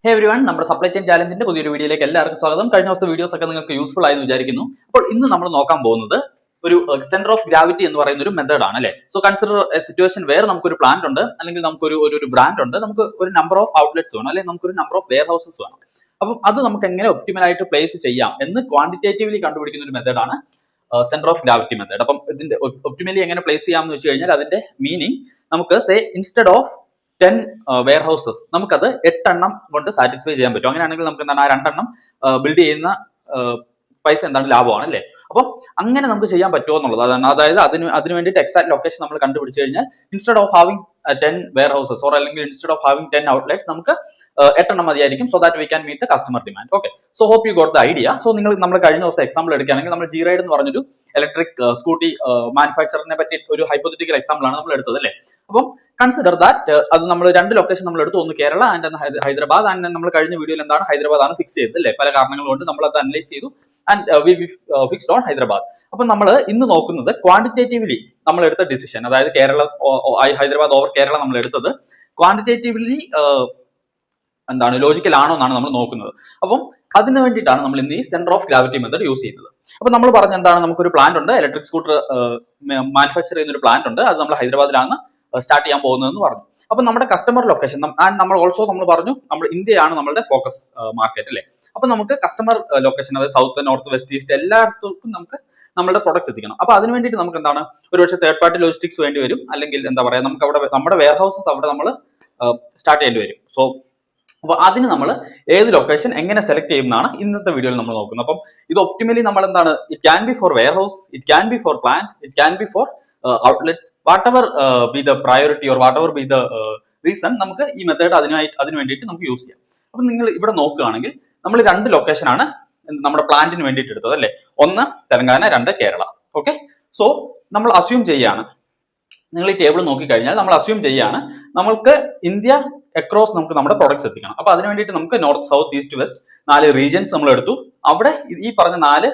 ഹേ everyone, നമ്മുടെ supply chain ചാലഞ്ചിന്റെ പുതിയൊരു വീഡിയോയിലേക്ക് എല്ലാവർക്കും സ്വാഗതം. കഴിഞ്ഞ ദിവസത്തെ വീഡിയോസ് ഒക്കെ നിങ്ങൾക്ക് യൂസ്ഫുൾ ആയെന്ന് വിചാരിക്കുന്നു. അപ്പോൾ ഇന്ന് നമ്മൾ നോക്കാൻ പോകുന്നത് ഒരു സെന്റർ ഓഫ് ഗ്രാവിറ്റി എന്ന് പറയുന്ന ഒരു മെത്തേഡ് ആണ് അല്ലേ. സോ കൺസിഡർ എ സിറ്റുവേഷൻ വേറെ നമുക്കൊരു പ്ലാന്റ് ഉണ്ട്, അല്ലെങ്കിൽ നമുക്കൊരു ബ്രാൻഡ് ഉണ്ട്, നമുക്ക് ഒരു നമ്പർ ഓഫ് ഔട്ട്ലെറ്റ്സ് വേണം, അല്ലെങ്കിൽ നമുക്കൊരു നമ്പർ ഓഫ് വെയർ ഹൗസസ് വേണം. അപ്പം അത് നമുക്ക് എങ്ങനെ ഒപ്റ്റിമൽ ആയിട്ട് പ്ലേസ് ചെയ്യാം എന്ന് ക്വാണ്ടിറ്റേറ്റീവ്ലി കണ്ടുപിടിക്കുന്ന ഒരു മെത്തേഡാണ് സെന്റർ ഓഫ് ഗ്രാവിറ്റി മെത്തേഡ്. അപ്പം ഇതിന്റെ ഒപ്റ്റിമലി എങ്ങനെ പ്ലേസ് ചെയ്യാമെന്ന് വെച്ച് കഴിഞ്ഞാൽ അതിന്റെ മീനിങ് നമുക്ക് say instead of 10 wear houses നമുക്കത് 8 എണ്ണം കൊണ്ട് സാറ്റിസ്ഫൈ ചെയ്യാൻ പറ്റും. അങ്ങനെയാണെങ്കിൽ നമുക്ക് എന്താണ് ആ 2 എണ്ണം ബിൽഡ് ചെയ്യുന്ന പൈസ എന്താണ് ലാഭമാണ് അല്ലേ. അപ്പം അങ്ങനെ നമുക്ക് ചെയ്യാൻ പറ്റുമോ എന്നുള്ളത് അതായത് അതിന് വേണ്ടിയിട്ട് എക്സാക്ട് ലൊക്കേഷൻ നമ്മൾ കണ്ടുപിടിച്ച് കഴിഞ്ഞാൽ instead of having 10 warehouses or അല്ലെങ്കിൽ ഇൻസ്റ്റെഡ് ഓഫ് ഹാവിംഗ് 10 ഔട്ട്ലെറ്റ്സ് നമുക്ക് 8 എണ്ണം മതിയായിരിക്കും. So that we can meet the customer demand. Okay, so hope you got the idea. So നമ്മൾ കഴിഞ്ഞ ദിവസത്തെ എക്സാമ്പിൾ എടുക്കുകയാണെങ്കിൽ നമ്മൾ ജി റൈഡ് എന്ന് പറഞ്ഞൊരു ഇലക്ട്രിക് സ്കൂട്ടി മാനുഫാക്ചറിനെ പറ്റി ഒരു ഹൈപ്പോത്തറ്റിക്കൽ എക്സാമ്പിൾ ആണ് നമ്മൾ എടുത്തത് അല്ലേ. അപ്പം കൺസിഡർ ദാറ്റ് അത് നമ്മൾ 2 ലൊക്കേഷൻ നമ്മൾ എടുത്തു, ഒന്ന് കേരള ആൻഡ് ഹൈദരാബാദ്. ആൻഡ് നമ്മൾ കഴിഞ്ഞ വീഡിയോയിൽ എന്താണ് ഹൈദരാബാദ് ആണ് ഫിക്സ് ചെയ്തത് അല്ലേ. പല കാരണങ്ങൾ കൊണ്ട് നമ്മൾ അത് അനലൈസ് ചെയ്തു and we fixed on Hyderabad. അപ്പൊ നമ്മൾ ഇന്ന് നോക്കുന്നത് ക്വാണ്ടിറ്റേറ്റീവ്ലി നമ്മൾ എടുത്ത ഡിസിഷൻ, അതായത് ഹൈദരാബാദ് ഓവർ കേരള നമ്മൾ എടുത്തത് ക്വാണ്ടിറ്റേറ്റീവ്ലി എന്താണ് ലോജിക്കൽ ആണോ എന്നാണ് നമ്മൾ നോക്കുന്നത്. അപ്പം അതിന് വേണ്ടിയിട്ടാണ് നമ്മൾ ഇന്ന് ഈ centre of gravity method use ചെയ്യുന്നത്. അപ്പൊ നമ്മൾ പറഞ്ഞ എന്താണ്, നമുക്കൊരു പ്ലാന്റ് ഉണ്ട്, ഇലക്ട്രിക് സ്കൂട്ടർ മാനുഫാക്ചർ ചെയ്യുന്ന ഒരു പ്ലാന്റ് ഉണ്ട്, അത് നമ്മൾ ഹൈദരാബാദിലാണ് സ്റ്റാർട്ട് ചെയ്യാൻ പോകുന്നതെന്ന് പറഞ്ഞു. അപ്പൊ നമ്മുടെ കസ്റ്റമർ ലൊക്കേഷൻ ആൻഡ് നമ്മൾ ഓൾസോ നമ്മൾ പറഞ്ഞു നമ്മൾ ഇന്ത്യയാണ് നമ്മളുടെ ഫോക്കസ് മാർക്കറ്റ് അല്ലേ. അപ്പൊ നമുക്ക് കസ്റ്റമർ ലൊക്കേഷൻ, അതായത് സൗത്ത്, നോർത്ത്, വെസ്റ്റ്, ഈസ്റ്റ് എല്ലായിടത്തും നമുക്ക് നമ്മുടെ പ്രൊഡക്റ്റ് എത്തിക്കണം. അപ്പൊ അതിന് വേണ്ടിയിട്ട് നമുക്ക് എന്താണ് ഒരുപക്ഷെ തേർഡ് പാർട്ടി ലോജിസ്റ്റിക്സ് വേണ്ടി വരും, അല്ലെങ്കിൽ എന്താ പറയാ നമുക്ക് അവിടെ നമ്മുടെ വെയർ ഹൗസസ് അവിടെ നമ്മൾ സ്റ്റാർട്ട് ചെയ്യേണ്ടി വരും. സോ അപ്പൊ അതിന് നമ്മൾ ഏത് ലൊക്കേഷൻ എങ്ങനെ സെലക്ട് ചെയ്യുന്നതാണ് ഇന്നത്തെ വീഡിയോയിൽ നമ്മൾ നോക്കുന്നത്. അപ്പം ഇത് ഒപ്റ്റിമലി നമ്മൾ എന്താണ്, it can be for warehouse, it can be for plant, it can be for outlets, whatever be the priority or whatever be the reason, നമുക്ക് ഈ മെത്തേഡ് അതിന് വേണ്ടിയിട്ട് നമുക്ക് യൂസ് ചെയ്യാം. അപ്പൊ നിങ്ങൾ ഇവിടെ നോക്കുകയാണെങ്കിൽ നമ്മൾ 2 ലൊക്കേഷനാണ് നമ്മുടെ പ്ലാന്റിന് വേണ്ടിയിട്ട് എടുത്തത് അല്ലേ. ഒന്ന് തെലങ്കാന, 2 കേരള. ഓക്കെ, സോ നമ്മൾ അസ്യൂം ചെയ്യാണ്, നിങ്ങൾ ഈ ടേബിൾ നോക്കിക്കഴിഞ്ഞാൽ നമ്മൾ അസ്യൂം ചെയ്യാണ് നമുക്ക് ഇന്ത്യ അക്രോസ് നമുക്ക് നമ്മുടെ പ്രൊഡക്ട്സ് എത്തിക്കണം. അപ്പൊ അതിന് വേണ്ടിയിട്ട് നമുക്ക് north, south, east, west 4 regions നമ്മൾ എടുത്തു. അവിടെ ഈ പറഞ്ഞ 4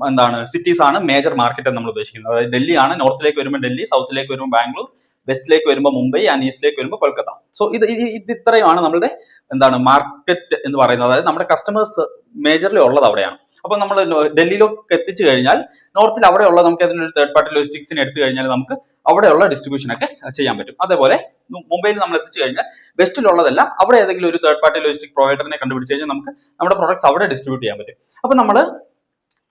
എന്താണ് സിറ്റീസ് ആണ് മേജർ മാർക്കറ്റ് എന്ന് നമ്മൾ ഉദ്ദേശിക്കുന്നത്. അതായത് ഡൽഹിയാണ്, നോർത്തിലേക്ക് വരുമ്പോൾ ഡൽഹി, സൗത്തിലേക്ക് വരുമ്പോൾ ബാംഗ്ലൂർ, വെസ്റ്റിലേക്ക് വരുമ്പോൾ മുംബൈ ആൻഡ് ഈസ്റ്റിലേക്ക് വരുമ്പോൾ കൊൽക്കത്ത. സോ ഇത് ഇത്രയുമാണ് നമ്മുടെ എന്താണ് മാർക്കറ്റ് എന്ന് പറയുന്നത്. അതായത് നമ്മുടെ കസ്റ്റമേഴ്സ് മേജർലി ഉള്ളത് അവിടെയാണ്. അപ്പൊ നമ്മൾ ഡൽഹിയിലേക്ക് എത്തിച്ചു കഴിഞ്ഞാൽ നോർത്തിൽ അവിടെയുള്ള നമുക്ക് അതിനൊരു തേർഡ് പാർട്ടി ലോജിസ്റ്റിക്സിന് എടുത്തു കഴിഞ്ഞാൽ നമുക്ക് അവിടെയുള്ള ഡിസ്ട്രിബ്യൂഷൻ ഒക്കെ ചെയ്യാൻ പറ്റും. അതേപോലെ മുംബൈയിൽ നമ്മൾ എത്തിച്ചു കഴിഞ്ഞാൽ വെസ്റ്റിലുള്ളതെല്ലാം അവിടെ ഏതെങ്കിലും ഒരു തേർഡ് പാർട്ടി ലോജിസ്റ്റിക് പ്രൊവൈഡറിനെ കണ്ടുപിടിച്ച് കഴിഞ്ഞാൽ നമുക്ക് നമ്മുടെ പ്രൊഡക്ട്സ് അവിടെ ഡിസ്ട്രിബ്യൂട്ട് ചെയ്യാൻ പറ്റും. അപ്പൊ നമ്മൾ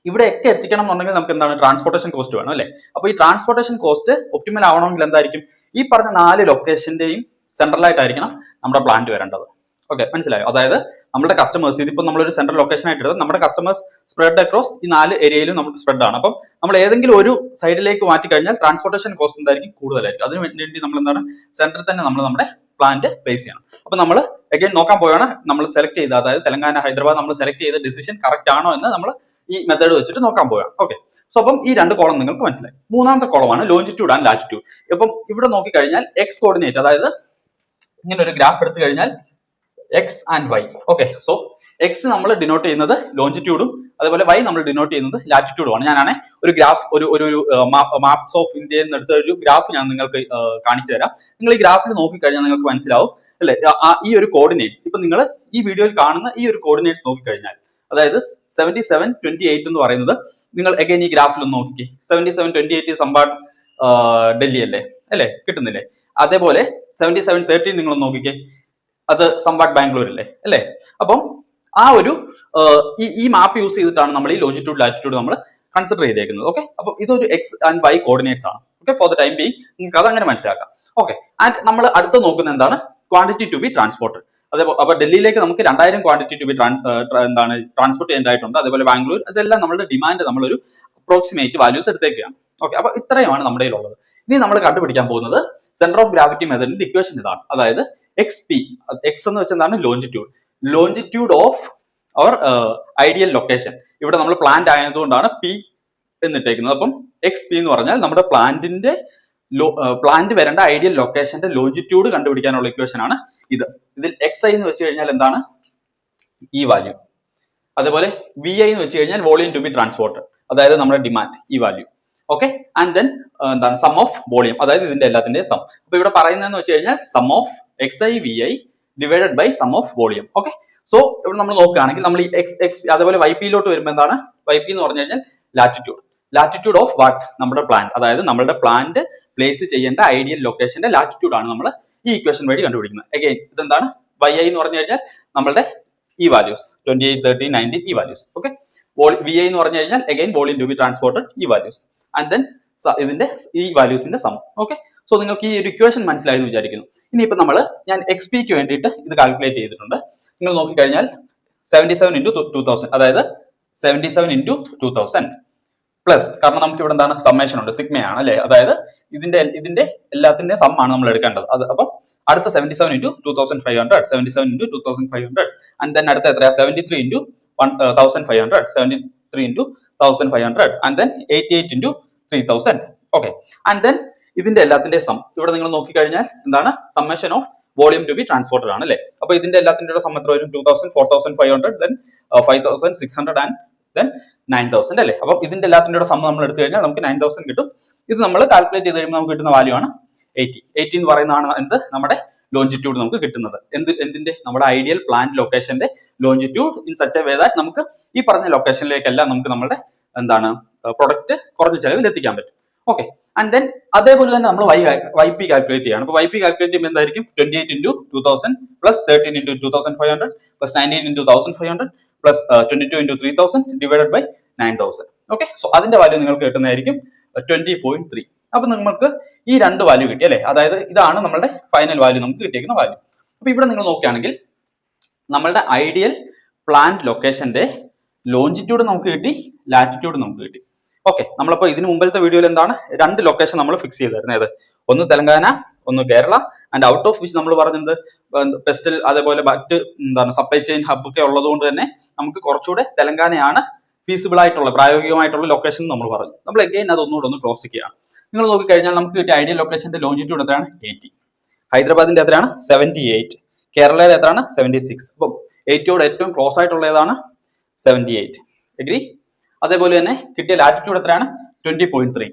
ഇവിടെയൊക്കെ എത്തിക്കണം എന്നുണ്ടെങ്കിൽ നമുക്ക് എന്താണ് ട്രാൻസ്പോർട്ടേഷൻ കോസ്റ്റ് വേണം അല്ലേ. അപ്പൊ ഈ ട്രാൻസ്പോർട്ടേഷൻ കോസ്റ്റ് ഒപ്റ്റിമൽ ആവണമെങ്കിൽ എന്തായിരിക്കും, ഈ പറഞ്ഞ 4 ലൊക്കേഷന്റെയും സെൻട്രലായിട്ടായിരിക്കണം നമ്മുടെ പ്ലാന്റ് വരേണ്ടത്. ഓക്കെ, മനസ്സിലായോ? അതായത് നമ്മുടെ കസ്റ്റമേഴ്സ്, ഇതിപ്പോ നമ്മളൊരു സെൻട്രൽ ലൊക്കേഷൻ ആയിട്ട് എടുത്തത്, നമ്മുടെ കസ്റ്റമേഴ്സ് സ്പ്രെഡ് അക്രോസ് ഈ 4 ഏരിയയിലും നമുക്ക് സ്പ്രെഡ് ആണ്. അപ്പം നമ്മൾ ഏതെങ്കിലും ഒരു സൈഡിലേക്ക് മാറ്റി കഴിഞ്ഞാൽ ട്രാൻസ്പോർട്ടേഷൻ കോസ്റ്റ് എന്തായിരിക്കും, കൂടുതലായിരിക്കും. അതിന് വേണ്ടി നമ്മൾ എന്താണ് സെന്ററിൽ തന്നെ നമ്മുടെ പ്ലാന്റ് പ്ലേസ് ചെയ്യണം. അപ്പൊ നമ്മൾ അഗൈൻ നോക്കാൻ പോയാണ് നമ്മൾ സെലക്ട് ചെയ്ത, അതായത് തെലങ്കാന, ഹൈദരാബാദ് നമ്മൾ സെലക്ട് ചെയ്ത ഡിസിഷൻ കറക്റ്റ് ആണോ എന്ന് നമ്മൾ ഈ മെത്തേഡ് വെച്ചിട്ട് നോക്കാൻ പോയാണ്. ഓക്കെ, സോ അപ്പം ഈ 2 കോളം നിങ്ങൾക്ക് മനസ്സിലായി. മൂന്നാമത്തെ കോളമാണ് ലോഞ്ചിറ്റ്യൂഡ് ആൻഡ് ലാറ്റിറ്റ്യൂഡ്. അപ്പം ഇവിടെ നോക്കിക്കഴിഞ്ഞാൽ എക്സ് കോർഡിനേറ്റ്, അതായത് ഇങ്ങനെ ഒരു ഗ്രാഫ് എടുത്തു കഴിഞ്ഞാൽ X and Y. Okay, so X നമ്മൾ ഡിനോട്ട് ചെയ്യുന്നത് ലോഞ്ചിറ്റ്യൂഡും അതേപോലെ വൈ നമ്മൾ ഡിനോട്ട് ചെയ്യുന്നത് ലാറ്റിറ്റ്യൂഡുമാണ്. ഞാനാണ് ഒരു ഗ്രാഫ് ഒരു മാപ്സ് ഓഫ് ഇന്ത്യ എന്നെടുത്ത ഒരു ഗ്രാഫ് ഞാൻ നിങ്ങൾക്ക് കാണിച്ചു തരാം. നിങ്ങൾ ഈ ഗ്രാഫിൽ നോക്കിക്കഴിഞ്ഞാൽ നിങ്ങൾക്ക് മനസ്സിലാവും അല്ലെ, ഈ ഒരു കോർഡിനേറ്റ്സ് ഇപ്പൊ നിങ്ങൾ ഈ വീഡിയോയിൽ കാണുന്ന ഈ ഒരു കോർഡിനേറ്റ്സ് നോക്കിക്കഴിഞ്ഞാൽ, അതായത് 77, 28 എന്ന് പറയുന്നത് നിങ്ങൾ അഗൈൻ ഈ ഗ്രാഫിൽ ഒന്ന് നോക്കിക്കേ. 77, 28 സംബാട്ട് ഡൽഹി അല്ലേ കിട്ടുന്നില്ലേ. അതേപോലെ 77, 13 നിങ്ങൾ നോക്കിക്കേ, അത് സംബാട്ട് ബാംഗ്ലൂർ അല്ലേ. അപ്പം ആ ഒരു ഈ മാപ്പ് യൂസ് ചെയ്തിട്ടാണ് നമ്മൾ ഈ ലോഞ്ചിറ്റ്യൂഡ് ലാറ്റിറ്റ്യൂഡ് നമ്മൾ കൺസിഡർ ചെയ്തേക്കുന്നത്. ഓക്കെ, അപ്പൊ ഇതൊരു എക്സ് ആൻഡ് വൈ കോർഡിനേറ്റ്സ് ആണ്. Okay, for the time being നിങ്ങൾക്ക് അത് അങ്ങനെ മനസ്സിലാക്കാം. ഓക്കെ, ആൻഡ് നമ്മൾ അടുത്ത് നോക്കുന്ന എന്താണ്, ക്വാണ്ടിറ്റി ടു ബി ട്രാൻസ്പോർട്ട്. അതേപോലെ അപ്പൊ ഡൽഹിയിലേക്ക് നമുക്ക് 2000 ക്വാണ്ടിറ്റി ടു ബി എന്താണ് ട്രാൻസ്പോർട്ട് ചെയ്യേണ്ടതായിട്ടുണ്ട്. അതേപോലെ ബാംഗ്ലൂർ, അതെല്ലാം നമ്മളുടെ ഡിമാൻഡ് നമ്മളൊരു അപ്രോക്സിമേറ്റ് വാല്യൂസ് എടുത്തേക്കാണ്. ഓക്കെ, അപ്പൊ ഇത്രയുമാണ് നമ്മുടെ ഉള്ളത്. ഇനി നമ്മൾ കണ്ടുപിടിക്കാൻ പോകുന്നത് സെന്റർ ഓഫ് ഗ്രാവിറ്റി മെത്തേഡിന്റെ ഇക്വേഷൻ ഇതാണ്. അതായത് എക്സ് പി, എക്സ് എന്ന് വെച്ചാൽ എന്താണ് longitude of our ideal location. ഇവിടെ നമ്മൾ പ്ലാന്റ് ആയതുകൊണ്ടാണ് പി എന്നിട്ടേക്കുന്നത്. അപ്പം എക്സ് പി എന്ന് പറഞ്ഞാൽ നമ്മുടെ പ്ലാന്റ് വരേണ്ട ഐഡിയൽ ലൊക്കേഷന്റെ ലോഞ്ചിറ്റ്യൂഡ് കണ്ടുപിടിക്കാനുള്ള ഇക്വേഷൻ ആണ് ഇത്. ഇതിൽ എക്സ് ഐ എന്ന് വെച്ച് കഴിഞ്ഞാൽ എന്താണ്, ഈ വാല്യൂ. അതേപോലെ വി ഐ എന്ന് വെച്ച് കഴിഞ്ഞാൽ വോളിയം ടു ബി ട്രാൻസ്പോർട്ട്, അതായത് നമ്മുടെ ഡിമാൻഡ്, ഈ വാല്യൂ. ഓക്കെ, ആൻഡ് ദെൻ എന്താണ് സം ഓഫ് വോളിയം, അതായത് ഇതിന്റെ എല്ലാത്തിന്റെ സം. അപ്പൊ ഇവിടെ പറയുന്നതെന്ന് വെച്ച് കഴിഞ്ഞാൽ sum of X I V I divided by sum of volume. Okay, so ഇവിടെ നമ്മൾ നോക്കുകയാണെങ്കിൽ നമ്മൾ ഈ എക്സ് അതേപോലെ YP-യിലോട്ട് വരുമ്പോൾ എന്താണ് YP എന്ന് പറഞ്ഞു കഴിഞ്ഞാൽ ലാറ്റിറ്റ്യൂഡ് ഓഫ് വാട്ട്, നമ്മുടെ പ്ലാന്റ്, അതായത് നമ്മുടെ പ്ലാന്റ് പ്ലേസ് ചെയ്യേണ്ട ഐഡിയൽ ലൊക്കേഷന്റെ ലാറ്റിറ്റ്യൂഡ് ആണ് നമ്മൾ ഈ ഇക്വേഷൻ വഴി കണ്ടുപിടിക്കുന്നത്. അഗൈൻ ഇതെന്താണ് YI എന്ന് പറഞ്ഞു കഴിഞ്ഞാൽ നമ്മളുടെ ഈ വാല്യൂസ് 28, 13, 19 ഈ വാല്യൂസ്. ഓക്കെ, VI എന്ന് പറഞ്ഞു കഴിഞ്ഞാൽ again volume to be transported ഈ വാല്യൂസ് ആൻഡ് ദെൻ ഇതിന്റെ ഈ വാല്യൂസിന്റെ സം. ഓക്കെ, സോ നിങ്ങൾക്ക് ഈ ഒരു ഇക്വേഷൻ മനസ്സിലായി എന്ന് വിചാരിക്കുന്നു. ഇനിയിപ്പോ ഞാൻ XPക്ക് വേണ്ടിയിട്ട് ഇത് കാൽക്കുലേറ്റ് ചെയ്തിട്ടുണ്ട്. നിങ്ങൾ നോക്കിക്കഴിഞ്ഞാൽ 77 into 2000, അതായത് 77 into 2000 പ്ലസ്, കാരണം നമുക്ക് ഇവിടെ എന്താണ് സമ്മേഷൻ ഉണ്ട്, സിഗ്മയാണ് അല്ലെ, അതായത് ഇതിന്റെ എല്ലാത്തിന്റെ സം ആണ് നമ്മൾ എടുക്കേണ്ടത്. അത് അപ്പം അടുത്ത 77 into 2500, 77 into 2500 ആൻഡ് ദെൻ അടുത്ത എത്രയാ 73 into 1500, 73 into 1500 and then 88 into 3000. Okay, and then ഇതിന്റെ എല്ലാത്തിന്റെ സം ഇവിടെ നിങ്ങൾ നോക്കിക്കഴിഞ്ഞാൽ എന്താണ് summation of volume to be transported ആണ് അല്ലെ. അപ്പൊ ഇതിന്റെ എല്ലാത്തിന്റെ സം എത്ര വരും 2000, 4500, ദെൻ 5600 ആൻഡ് ദെൻ 9000 അല്ലെ. അപ്പം ഇതിന്റെ എല്ലാത്തിന്റെ സം നമ്മൾ എടുത്തു കഴിഞ്ഞാൽ നമുക്ക് 9000 കിട്ടും. ഇത് നമ്മൾ കാൽക്കുലേറ്റ് ചെയ്ത് കഴിയുമ്പോൾ നമുക്ക് കിട്ടുന്ന വാല്യൂ ആണ് 80 എന്ന് പറയുന്നതാണ് എന്ത് നമ്മുടെ ലോഞ്ചിറ്റ്യൂഡ് നമുക്ക് കിട്ടുന്നത്. എന്തിന്റെ നമ്മുടെ ഐഡിയൽ പ്ലാന്റ് ലൊക്കേഷന്റെ longitude in such a way that നമുക്ക് ഈ പറഞ്ഞ ലൊക്കേഷനിലേക്കെല്ലാം നമുക്ക് നമ്മുടെ എന്താണ് പ്രൊഡക്റ്റ് കുറഞ്ഞ ചെലവിൽ എത്തിക്കാൻ പറ്റും. ഓക്കെ, ആൻഡ് ദെൻ അതേപോലെ തന്നെ നമ്മൾ YP കാൽക്കുലേറ്റ് ചെയ്യണം. അപ്പോൾ YP കാൽക്കുലേറ്റ് ചെയ്യുമ്പോൾ എന്തായിരിക്കും 28 into 2000 plus 13 into 2500 plus 19 into 1500 plus 22 into 3000 divided by 9000. Okay, so അതിന്റെ വാല്യൂ നിങ്ങൾക്ക് കിട്ടുന്നതായിരിക്കും 20.3. അപ്പൊ നിങ്ങൾക്ക് ഈ രണ്ട് വാല്യൂ കിട്ടി അല്ലെ, അതായത് ഇതാണ് നമ്മുടെ ഫൈനൽ വാല്യൂ നമുക്ക് കിട്ടിയിരിക്കുന്ന വാല്യൂ. അപ്പൊ ഇവിടെ നിങ്ങൾ നോക്കുകയാണെങ്കിൽ നമ്മളുടെ ഐഡിയൽ പ്ലാന്റ് ലൊക്കേഷന്റെ ലോഞ്ചിറ്റ്യൂഡ് നമുക്ക് കിട്ടി, ലാറ്റിറ്റ്യൂഡ് നമുക്ക് കിട്ടി. ഓക്കെ, നമ്മളിപ്പോ ഇതിന് മുമ്പത്തെ വീഡിയോയിൽ എന്താണ് രണ്ട് ലൊക്കേഷൻ നമ്മൾ ഫിക്സ് ചെയ്തിരുന്നത്, ഒന്ന് തെലങ്കാന, ഒന്ന് Kerala, and out of which നമ്മൾ പറഞ്ഞത് പെസ്റ്റൽ അതേപോലെ മറ്റ് എന്താണ് സപ്ലൈ ചെയിൻ ഹബ് ഒക്കെ ഉള്ളത് കൊണ്ട് തന്നെ നമുക്ക് കുറച്ചുകൂടെ തെലങ്കാനയാണ് ഫീസിബിൾ ആയിട്ടുള്ള പ്രായോഗികമായിട്ടുള്ള ലൊക്കേഷൻ നമ്മൾ പറഞ്ഞു. നമ്മൾ എഗെയിൻ അതൊന്നുകൂടെ ഒന്ന് ക്രോസ് ചെയ്യുകയാണ്. നിങ്ങൾ നോക്കിക്കഴിഞ്ഞാൽ നമുക്ക് കിട്ടിയ ഐഡിയൽ ലൊക്കേഷന്റെ ലോഞ്ചിറ്റ്യൂഡ് എത്രയാണ് 80, ഹൈദരാബാദിന്റെ എത്രയാണ് 78, കേരളയിൽ എത്രയാണ് 76. അപ്പം 80യോട് ഏറ്റവും ക്ലോസ് ആയിട്ടുള്ള ഏതാണ് 78. എഗ്രി? അതേപോലെ തന്നെ കിട്ടിയ ലാറ്റിറ്റ്യൂഡ് എത്രയാണ് 20.3.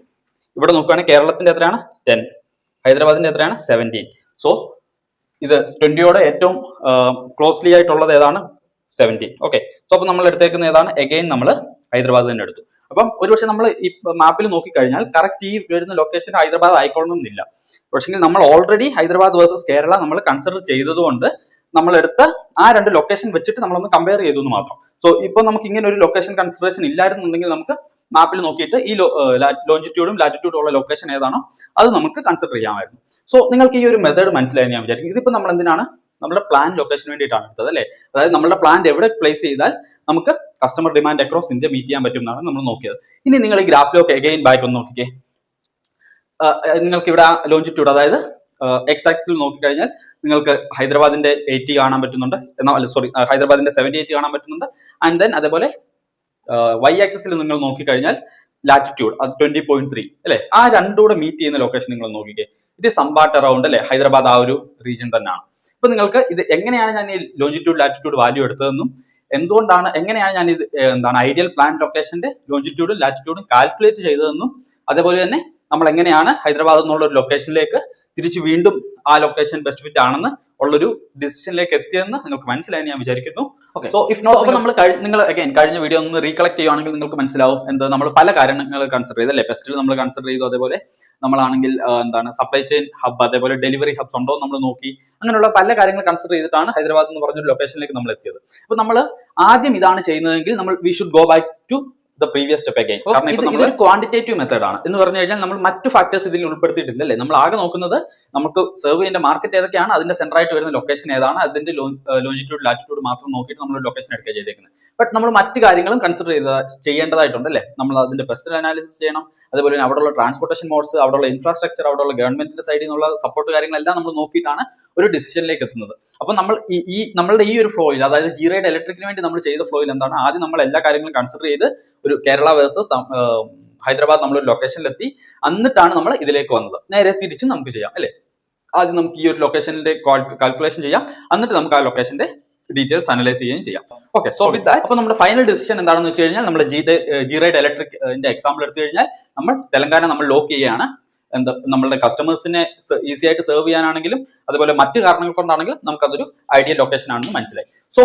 ഇവിടെ നോക്കുകയാണെങ്കിൽ കേരളത്തിന്റെ എത്രയാണ് 10, ഹൈദരാബാദിന്റെ എത്രയാണ് 17. സോ ഇത് 20യോടെ ഏറ്റവും ക്ലോസ്ലി ആയിട്ടുള്ളത് ഏതാണ് 17. ഓക്കെ, സോ അപ്പൊ നമ്മൾ എടുത്തേക്കുന്ന ഏതാണ് എഗെയിൻ നമ്മൾ ഹൈദരാബാദ് തന്നെ എടുത്തു. അപ്പം ഒരുപക്ഷെ നമ്മൾ ഈ മാപ്പിൽ നോക്കിക്കഴിഞ്ഞാൽ കറക്റ്റ് ഈ വരുന്ന ലൊക്കേഷൻ ഹൈദരാബാദ് ആയിക്കൊള്ളണമെന്നില്ല. പക്ഷേ നമ്മൾ ഓൾറെഡി ഹൈദരാബാദ് വേഴ്സസ് കേരള നമ്മൾ കൺസിഡർ ചെയ്തതുകൊണ്ട് നമ്മൾ എടുത്ത ആ രണ്ട് ലൊക്കേഷൻ വെച്ചിട്ട് നമ്മളൊന്ന് കമ്പയർ ചെയ്തു എന്ന് മാത്രം. സോ ഇപ്പൊ നമുക്ക് ഇങ്ങനെ ഒരു ലൊക്കേഷൻ കൺസിഡറേഷൻ ഇല്ലായിരുന്നുണ്ടെങ്കിൽ നമുക്ക് മാപ്പിൽ നോക്കിയിട്ട് ഈ ലോഞ്ചിറ്റ്യൂഡും ലാറ്റിറ്റ്യൂഡും ഉള്ള ലൊക്കേഷൻ ഏതാണോ അത് നമുക്ക് കൺസിഡർ ചെയ്യാമായിരുന്നു. സോ നിങ്ങൾക്ക് ഈ ഒരു മെത്തേഡ് മനസ്സിലായെന്ന് ഞാൻ വിചാരിക്കും. ഇതിപ്പോ നമ്മൾ എന്തിനാണ് നമ്മുടെ പ്ലാൻ ലൊക്കേഷൻ വേണ്ടിയിട്ടാണ് എടുത്തത് അല്ലേ, അതായത് നമ്മുടെ പ്ലാന്റ് എവിടെ പ്ലേസ് ചെയ്താൽ നമുക്ക് customer demand across India meet ചെയ്യാൻ പറ്റും എന്നാണ് നമ്മൾ നോക്കിയത്. ഇനി നിങ്ങൾ ഈ ഗ്രാഫിലൊക്കെ എഗെയിൻ ബാക്ക് ഒന്ന് നോക്കിക്കേ. നിങ്ങൾക്ക് ഇവിടെ ലോഞ്ചിറ്റ്യൂഡ് അതായത് എക്സ് ആക്സിൽ നോക്കിക്കഴിഞ്ഞാൽ നിങ്ങൾക്ക് ഹൈദരാബാദിന്റെ 80 കാണാൻ പറ്റുന്നുണ്ട്, എന്നാൽ സോറി ഹൈദരാബാദിന്റെ 78 കാണാൻ പറ്റുന്നുണ്ട്. ആൻഡ് ദെൻ അതേപോലെ Y ആക്സിൽ നിങ്ങൾ നോക്കിക്കഴിഞ്ഞാൽ ലാറ്റിറ്റ്യൂഡ് അത് 20.3 അല്ലെ. ആ രണ്ടുകൂടെ മീറ്റ് ചെയ്യുന്ന ലൊക്കേഷൻ നിങ്ങൾ നോക്കിക്കേ, ഇറ്റ് ഈസ് സംവാട്ട് അറൗണ്ട് അല്ലെ, ഹൈദരാബാദ് ആ ഒരു റീജിയൻ തന്നെയാണ്. അപ്പൊ നിങ്ങൾക്ക് ഇത് എങ്ങനെയാണ് ഞാൻ ഈ ലോഞ്ചിറ്റ്യൂഡ് ലാറ്റിറ്റ്യൂഡ് വാല്യൂ എടുത്തതെന്നും എങ്ങനെയാണ് ഞാൻ ഇത് എന്താണ് ഐഡിയൽ പ്ലാന്റ് ലൊക്കേഷന്റെ ലോഞ്ചിറ്റ്യൂഡും ലാറ്റിറ്റ്യൂഡും കാൽക്കുലേറ്റ് ചെയ്തതെന്നും അതേപോലെ തന്നെ നമ്മൾ എങ്ങനെയാണ് ഹൈദരാബാദ് എന്നുള്ള ഒരു ലൊക്കേഷനിലേക്ക് തിരിച്ച് വീണ്ടും ആ ലൊക്കേഷൻ ബെസ്റ്റ് ഫിറ്റ് ആണെന്ന് ഉള്ളൊരു ഡിസിഷനിലേക്ക് എത്തിയെന്ന് നിങ്ങൾക്ക് മനസ്സിലായി ഞാൻ വിചാരിക്കുന്നു. ഓക്കെ, സോ ഇഫ് നോട്ട് അപ്പോൾ നിങ്ങൾ അഗൈൻ കഴിഞ്ഞ വീഡിയോ ഒന്ന് റീകളക്ട് ചെയ്യുകയാണെങ്കിൽ നിങ്ങൾക്ക് മനസ്സിലാവും എന്താ നമ്മൾ പല കാര്യങ്ങൾ കൺസിഡർ ചെയ്തു അല്ലെ. പെസ്റ്റിൽ നമ്മൾ കൺസിഡർ ചെയ്തു, അതേപോലെ നമ്മളാണെങ്കിൽ എന്താണ് സപ്ലൈ ചെയിൻ ഹബ് അതേപോലെ ഡെലിവറി ഹബ്സ് ഉണ്ടോ നമ്മൾ നോക്കി. അങ്ങനെയുള്ള പല കാര്യങ്ങൾ കൺസിഡർ ചെയ്തിട്ടാണ് ഹൈദരാബാദ് എന്ന് പറഞ്ഞൊരു ലൊക്കേഷനിലേക്ക് നമ്മൾ എത്തിയത്. അപ്പൊ നമ്മൾ ആദ്യം ഇതാണ് ചെയ്യുന്നതെങ്കിൽ നമ്മൾ we should go back to the previous step again. ഇതൊരു ക്വാണ്ടിറ്റേറ്റീവ് മെത്തേഡ് ആണ് എന്ന് പറഞ്ഞു കഴിഞ്ഞാൽ നമ്മൾ മറ്റു ഫാക്ടേഴ്സ് ഇതിൽ ഉൾപ്പെടുത്തിയിട്ടില്ല അല്ലേ. നമ്മൾ ആകെ നോക്കുന്നത് നമുക്ക് സെർവ് ചെയ്യേണ്ട മാർക്കറ്റ് ഏതൊക്കെയാണ്, അതിന്റെ സെന്റർ ആയിട്ട് വരുന്ന ലൊക്കേഷൻ ഏതാണ്, അതിന്റെ ലോഞ്ചിറ്റ്യൂഡ് ലാറ്റിറ്റ്യൂഡ് മാത്രം നോക്കിയിട്ട് നമ്മൾ ലൊക്കേഷൻ എടുക്കുക ചെയ്തേക്കുന്നത്. ബട്ട് നമ്മൾ മറ്റു കാര്യങ്ങളും കൺസിഡർ ചെയ്യേണ്ടതായിട്ടുണ്ട് അല്ലേ. നമ്മൾ അതിന്റെ പെസ്റ്റൽ അനാലിസിസ് ചെയ്യണം, അതുപോലെ തന്നെ അവിടെയുള്ള ട്രാൻസ്പോർട്ടേഷൻ മോഡ്സ്, അവിടെയുള്ള ഇൻഫ്രാസ്ട്രക്ചർ, അവിടെയുള്ള ഗവൺമെന്റിന്റെ സൈഡിൽ നിന്നുള്ള സപ്പോർട്ട് കാര്യങ്ങളെല്ലാം നമ്മൾ നോക്കിയിട്ടാണ് ഒരു ഡിസിഷനിലേക്ക് എത്തുന്നത്. അപ്പൊ നമ്മൾ നമ്മളുടെ ഈ ഒരു ഫ്ലോയിൽ, അതായത് G-Ride ഇലക്ട്രിക്കിന് വേണ്ടി നമ്മൾ ചെയ്ത ഫ്ലോയിൽ എന്താണ്, ആദ്യം നമ്മൾ എല്ലാ കാര്യങ്ങളും കൺസിഡർ ചെയ്ത് ഒരു കേരള വേഴ്സസ് ഹൈദരാബാദ് നമ്മളൊരു ലൊക്കേഷനിലെത്തി, എന്നിട്ടാണ് നമ്മൾ ഇതിലേക്ക് വന്നത്. നേരെ തിരിച്ചും നമുക്ക് ചെയ്യാം അല്ലെ. ആദ്യം നമുക്ക് ഈ ഒരു ലൊക്കേഷന്റെ കാൽക്കുലേഷൻ ചെയ്യാം, എന്നിട്ട് നമുക്ക് ആ ലൊക്കേഷന്റെ ഡീറ്റെയിൽസ് അനലൈസ് ചെയ്യുകയും ചെയ്യാം. ഓക്കെ, സോ വിത്ത് ദാറ്റ് അപ്പോൾ നമ്മുടെ ഫൈനൽ ഡിസിഷൻ എന്താണെന്ന് വെച്ച് കഴിഞ്ഞാൽ നമ്മൾ G-Ride ഇലക്ട്രിക്കിന്റെ എക്സാമ്പിൾ എടുത്തു കഴിഞ്ഞാൽ നമ്മൾ തെലങ്കാന നമ്മൾ ലോക്ക് ചെയ്യുകയാണ്. എന്താ നമ്മളുടെ കസ്റ്റമേഴ്സിനെ ഈസി ആയിട്ട് സെർവ് ചെയ്യാനാണെങ്കിലും അതുപോലെ മറ്റു കാരണങ്ങൾ കൊണ്ടാണെങ്കിലും നമുക്ക് അതൊരു ഐഡിയൽ ലൊക്കേഷൻ ആണെന്ന് മനസ്സിലായി. സോ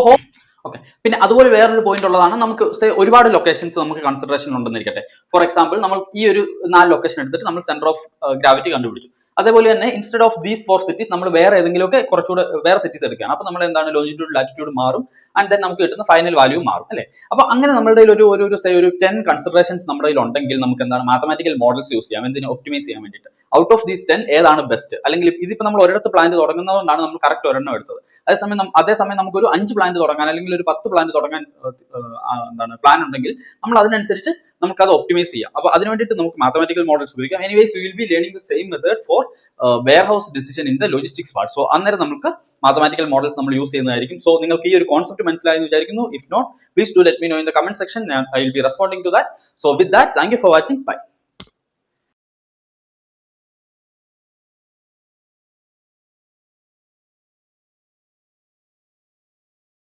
ഓക്കെ, പിന്നെ അതുപോലെ വേറൊരു പോയിന്റ് ഉള്ളതാണ്, നമുക്ക് ഒരുപാട് ലൊക്കേഷൻസ് നമുക്ക് കൺസിഡറേഷൻ ഉണ്ടെന്നിരിക്കട്ടെ. ഫോർ എക്സാമ്പിൾ നമ്മൾ ഈ ഒരു 4 ലൊക്കേഷൻ എടുത്തിട്ട് നമ്മൾ സെന്റർ ഓഫ് ഗ്രാവിറ്റി കണ്ടുപിടിച്ചു. അതേപോലെ തന്നെ ഇൻസ്റ്റെഡ് ഓഫ് ദീസ് 4 സിറ്റീസ് നമ്മൾ വേറെ ഏതെങ്കിലുമൊക്കെ കുറച്ചുകൂടെ വേറെ സിറ്റീസ് എടുക്കുകയാണ്. അപ്പൊ നമ്മൾ എന്താണ് ലോഞ്ചിറ്റ്യൂഡ് ലാറ്റിറ്റ്യൂഡ് മാറും ആൻഡ് ദെൻ നമുക്ക് കിട്ടുന്ന ഫൈനൽ വാല്യൂ മാറും അല്ലെ. അപ്പൊ അങ്ങനെ നമ്മുടെ ഒരു 10 കൺസിഡറേഷൻസ് നമ്മുടെ കയ്യിൽ ഉണ്ടെങ്കിൽ നമുക്ക് എന്താണ് മാത്തമാറ്റിക്കൽ മോഡൽസ് യൂസ് ചെയ്യാം എന്തിന് ഒപ്റ്റിമൈസ് ചെയ്യാൻ വേണ്ടിയിട്ട്. ഔട്ട് ഓഫ് ദീസ് 10 ഏതാണ് ബെസ്റ്റ്, അല്ലെങ്കിൽ ഇതിപ്പോ നമ്മൾ ഒരിടത്ത് പ്ലാന്റ് തുടങ്ങുന്നതുകൊണ്ടാണ് നമ്മൾ കറക്റ്റ് ഒരെണ്ണം എടുത്തത്. അതേസമയം നമുക്ക് ഒരു 5 പ്ലാന്റ് തുടങ്ങാൻ അല്ലെങ്കിൽ ഒരു 10 പ്ലാന്റ് തുടങ്ങാൻ എന്താണ് പ്ലാൻ ഉണ്ടെങ്കിൽ നമ്മൾ അതിനനുസരിച്ച് നമുക്ക് അത് ഒപ്റ്റിമൈസ് ചെയ്യാം. അപ്പൊ അതിന് വേണ്ടിയിട്ട് നമുക്ക് മാത്തമാറ്റിക്കൽ മോഡൽസ് ഉപയോഗിക്കാം. Anyways you will be learning the same method for warehouse decision in the logistics part. So അന്നേരം നമുക്ക് മാത്തമാറ്റിക്കൽ മോഡൽസ് നമ്മൾ യൂസ് ചെയ്യുന്നതായിരിക്കും. സോ നിങ്ങൾക്ക് ഈ ഒരു കോൺസെപ്റ്റ് മനസ്സിലായെന്ന് വിചാരിക്കുന്നു. If not, please do let me know in the comment section and I will be responding to that. So with that, thank you for watching. Bye.